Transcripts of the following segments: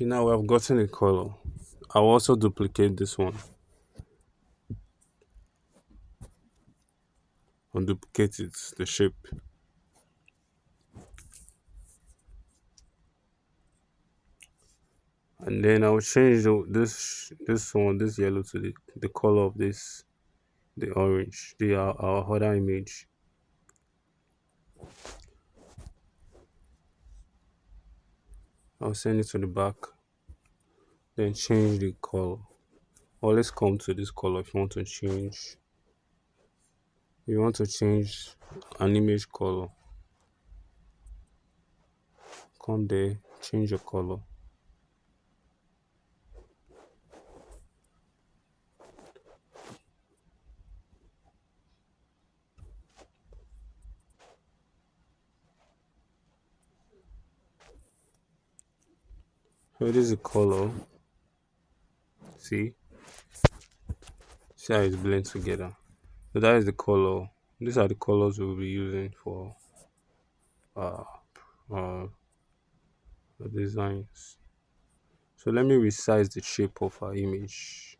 Okay, now we have gotten a color. I'll also duplicate this one and duplicate it, the shape. And then I'll change this one, this yellow to the color of this, the orange, our other image. I'll send it to the back, then change the color. Always come to this color if you want to change. You want to change an image color. Come there, change your color. So this is the color. See, see how it's blend together. So that is the color. These are the colors we'll be using for uh, uh the designs. So let me resize the shape of our image.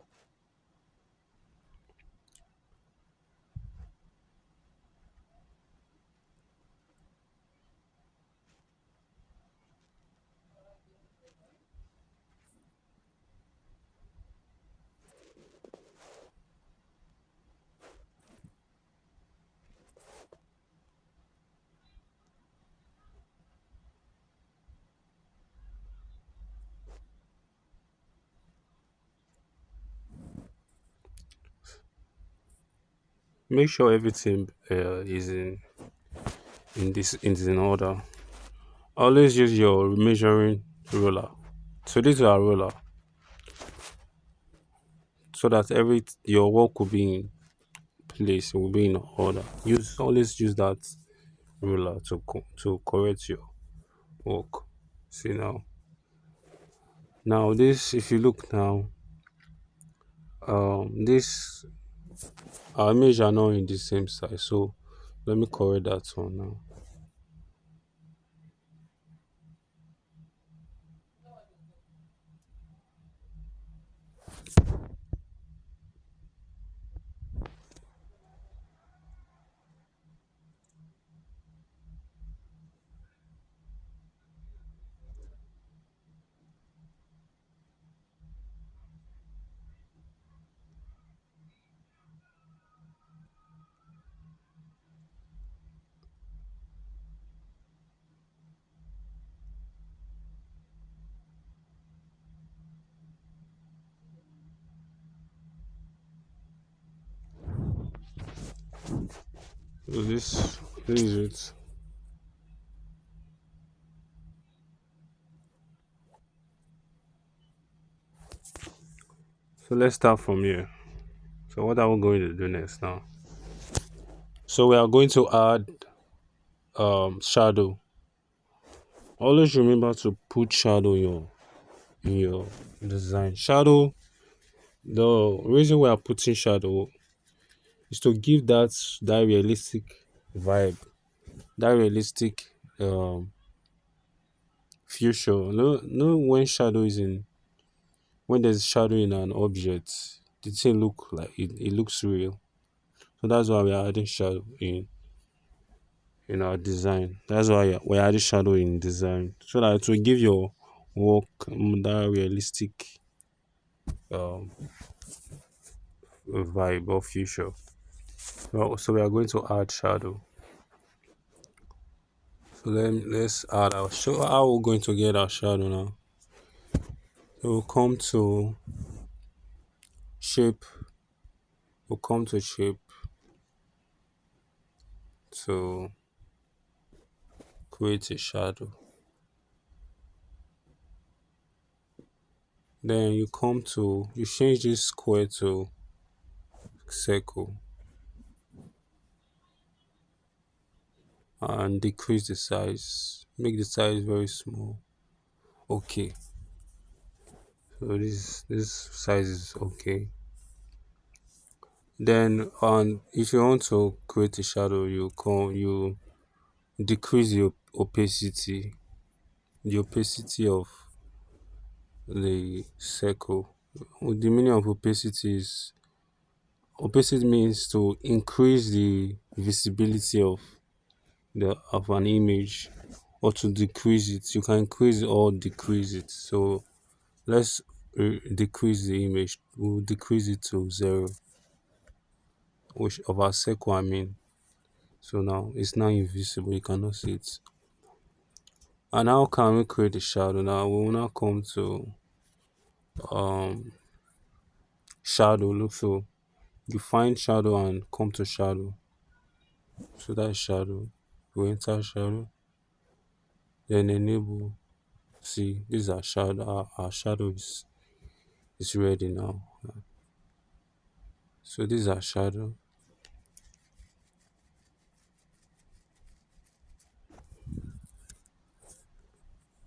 Make sure everything is in order. Always use your measuring ruler. So this is our ruler, so that every your work will be in place, it will be in order. Always use that ruler to correct your work. See now. Now this, if you look now, this our image are not in the same size. So let me correct that one now. So this is it. So let's start from here. So what are we going to do next now? So we are going to add shadow. Always remember to put shadow in your design. Shadow, the reason we are putting shadow is to give that realistic vibe, that realistic future. No, when shadow is in, when there's shadow in an object, the thing look like it looks real. So that's why we are adding shadow in our design. That's why we're adding shadow in design, so that it will give your work that realistic um, vibe or future. Well, so we are going to add shadow. So let's add our shadow. How we're going to get our shadow now? So we'll come to shape. We'll come to shape to create a shadow. Then you change this square to circle and decrease the size. Make the size very small. Okay. So this size is okay. Then on if you want to create a shadow, you decrease the opacity, the opacity the circle. The meaning of opacity is opacity means to increase the visibility of an image or to decrease it. You can increase or decrease it. So let's decrease the image. We'll decrease it to zero, which of our circle I mean. So now it's now invisible. You cannot see it. And how can we create a shadow? Now we will now come to um shadow. Look, so you find shadow and come to shadow. So that's shadow. We enter shadow, then enable. See, these are shadow. Our shadow is ready now. So these are shadow.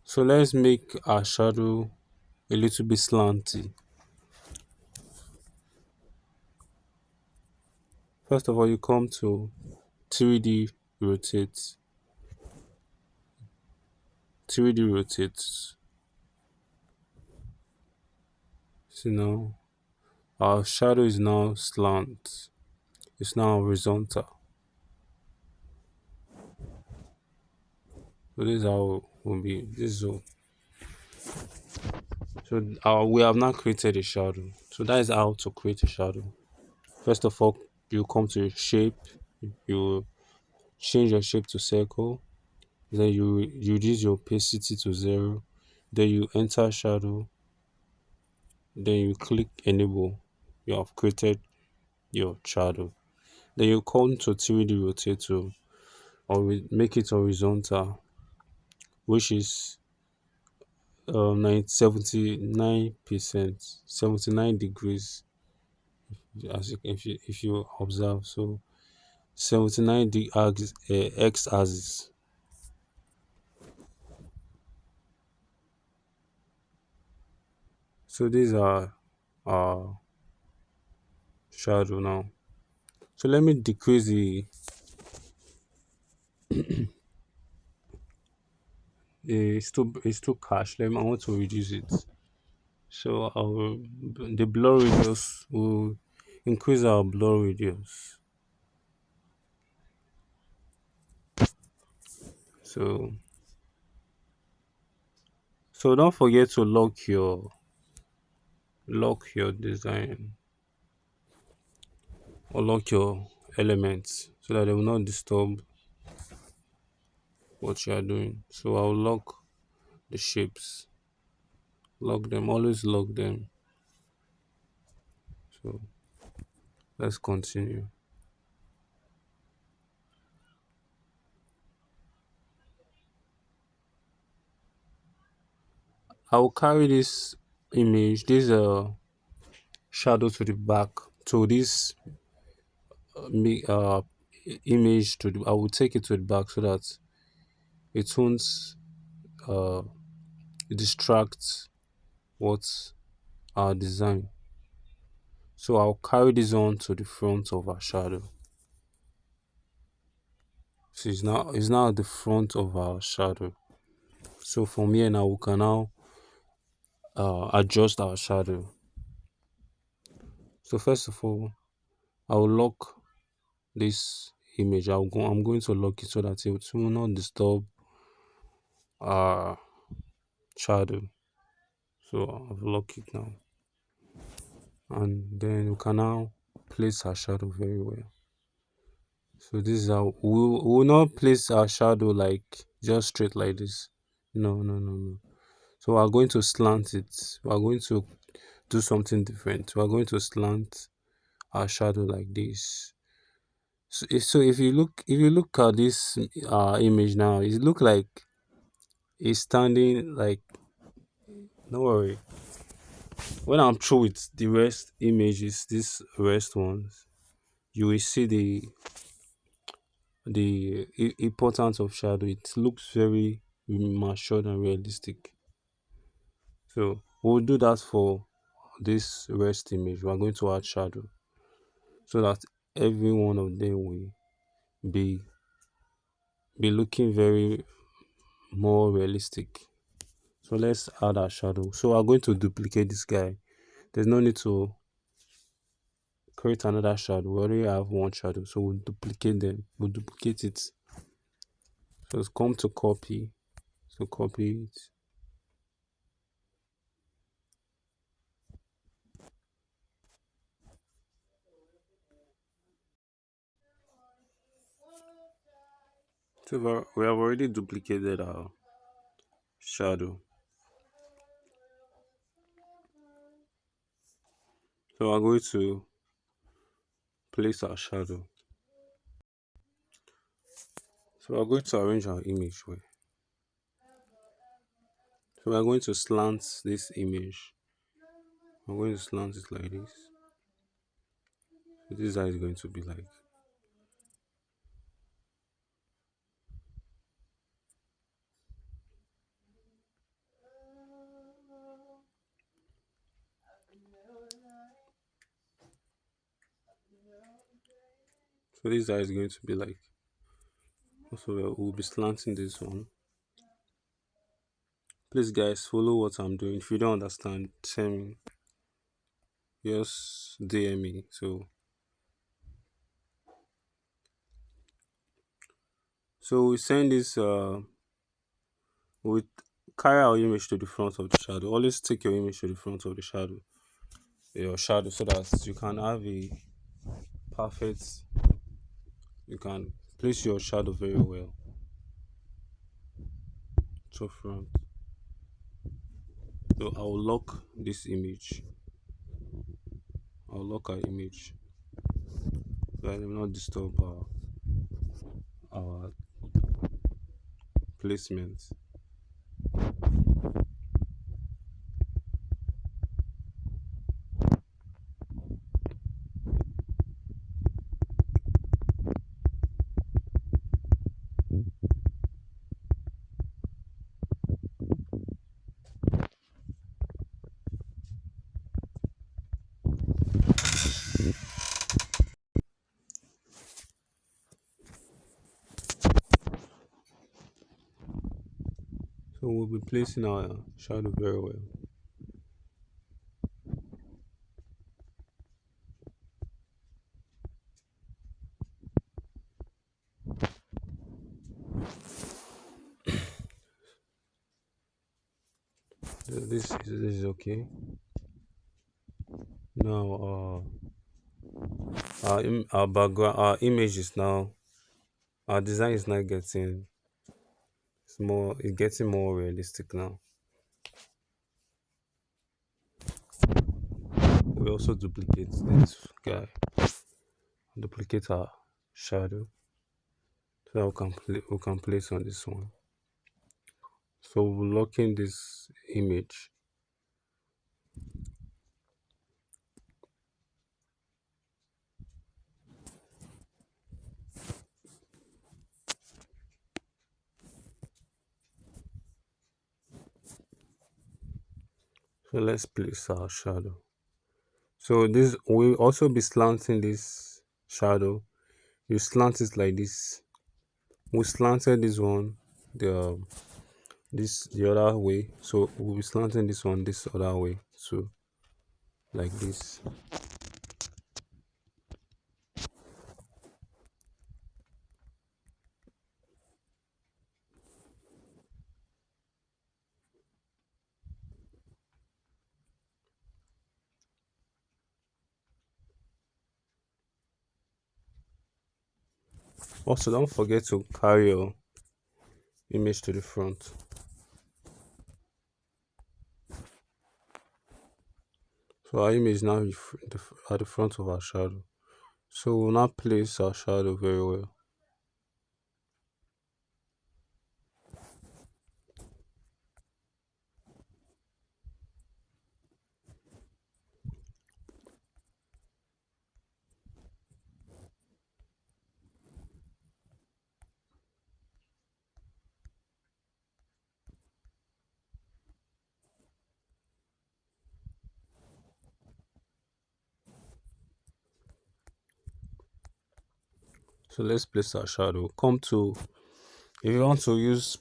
So let's make our shadow a little bit slanty. First of all, you come to 3D rotate. 3D rotate. So now our shadow is now slant. It's now horizontal. So this is how it will be. This is all. So we have now created a shadow. So that is how to create a shadow. First of all, you come to shape. You change your shape to circle. Then you reduce your opacity to zero. Then you enter shadow. Then you click enable. You have created your shadow. Then you come to 3D rotate to or make it horizontal, which is 79%, 79 degrees, as if you observe. So 79 x axis. So these are our shadow now. So let me decrease it's too harsh. I want to reduce it. So the blur radius will increase our blur radius. So don't forget to lock your design or lock your elements so that they will not disturb what you are doing. So I'll lock the shapes, lock them, always lock them. So let's continue. I will carry this image, this shadow to the back. So this image I will take it to the back so that it won't uh, distract what's our design. So I'll carry this on to the front of our shadow. So it's now the front of our shadow. So from here now we can now adjust our shadow. So first of all, I will lock this image. I'm going to lock it so that it will not disturb our shadow. So I've locked it now, and then we can now place our shadow very well. So this is how we will not place our shadow like just straight like this. No, no, no, no. So we are going to slant it. We are going to do something different. We are going to slant our shadow like this. So if you look at this image now, it look like it's standing like. Don't worry. When I'm through with the rest images, these rest ones, you will see the importance of shadow. It looks very matured and realistic. So we'll do that for this rest image. We are going to add shadow so that every one of them will be be looking very more realistic. So let's add our shadow. So we're going to duplicate this guy. There's no need to create another shadow. We already have one shadow, so we'll duplicate them. We'll duplicate it. So let's come to copy. So copy it. So we have already duplicated our shadow. So we're going to place our shadow. So we're going to arrange our image well. So we're going to slant this image. I'm going to slant it like this. So this is how it's going to be like. So this is how it's going to be like. Also, we'll be slanting this one. Please, guys, follow what I'm doing. If you don't understand, tell me. Just DM me. So we send this. We carry our image to the front of the shadow. Always take your image to the front of the shadow. Your shadow, so that you can have a perfect. You can place your shadow very well to front. So I'll lock this image. I'll lock our image so I will not disturb our placement. So we'll be placing our shadow very well. This is okay. Now our background, our image is now, our design is now getting, it's getting more realistic now. We also duplicate this guy, duplicate our shadow, so that we can place on this one. So we're locking this image. So let's place our shadow. So this will also be slanting this shadow. You slant it like this. We slanted this one, the the other way. So we'll be slanting this one this other way. So like this. Also, don't forget to carry your image to the front. So our image now at the front of our shadow. So we'll now place our shadow very well. So let's place our shadow. Come to, if you want to use